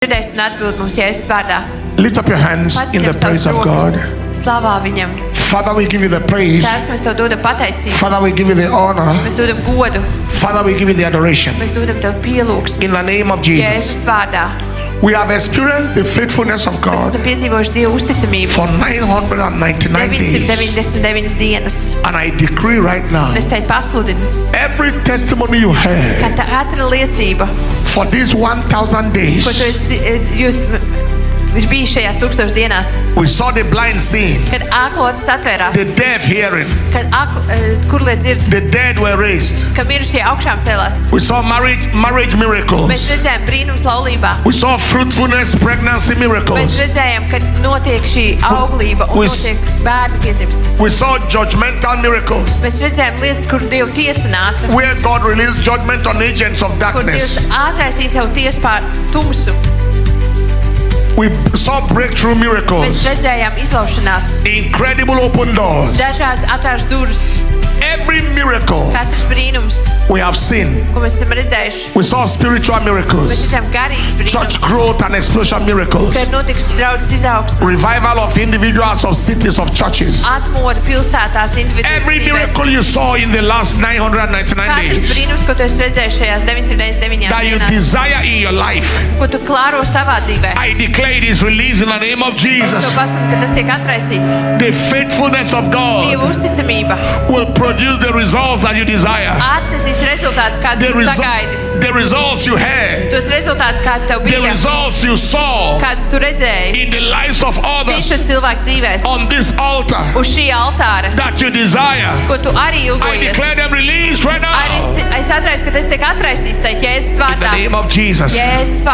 Dzirdēs un atbild mums Jēzus vārdā. Lift up your hands in the praise of God. Slavā viņam. Father, we give you the praise. Tēvs, mēs tev dodam pateicību. Father, we give you the honor. Mēs dodam godu. Father, we give you the adoration. Mēs dodam tev pielūgsmi. In the name of Jesus. Jēzus vārdā. We have experienced the faithfulness of Mēs God esam piedzīvojuši Dievu uzticamību. for 999 days. 999 dienas. And I decree right now, Un es teicu pasludinu, every testimony you ka heard tā katra liecība, for these 1,000 days, ko jūs bija šajās 1000 dienās, we saw the blind seeing, kad āklotis atvērās, the deaf hearing, kad kurlie dzird, the dead were raised. ka mirušie augšām celās. We saw marriage Mēs miracles. redzējām brīnums laulībā. We saw fruitfulness, pregnancy Mēs miracles. redzējām, ka notiek šī auglība un We- notiek bērnu piedzimst. We saw judgmental miracles, Mēs redzējām lietas, kur Dieva tiesa nāca. where God released judgment on agents of Kur darkness. Dievs atraisīja savu tiesu pār tumsu. We saw breakthrough Mēs miracles, redzējām izlaušanās, incredible open doors. dažādas atvērtas durvis. Every miracle Katrs brīnums, we have seen. ko mēs esam redzējuši. We saw spiritual Mēs miracles, redzējām garīgas brīnums, church growth and explosion miracles, kad notiks draudzes izaugsme, revival of individuals, of cities, of churches. atmoda pilsētās, Every individuālās dzīvēs. miracle you saw in the last 999 Katrs days brīnums, ko tu esi redzējis šajās 999 that you dienās, desire in your life, ko tu klāro savā dzīvē. I declare it is released in the name of Es tev Jesus. pasludinu, ka tas tiek atraisīts. The faithfulness of Dieva God uzticamība will produce the results that you desire. atnesīs rezultātus, kādus tu sagaidi. The results you had, Tos rezultātus, kādi tev the bija, results you saw kādus tu redzēji in the lives of others citu cilvēku dzīvēs, on this altar uz šī altāra, that you desire. ko tu arī I ilgojies. declare them released right Arī now es atraisu, ka tas tiek atraisīts, teikt, Jēzus in the vārdā. name of Jesus. Jēzus vārdā.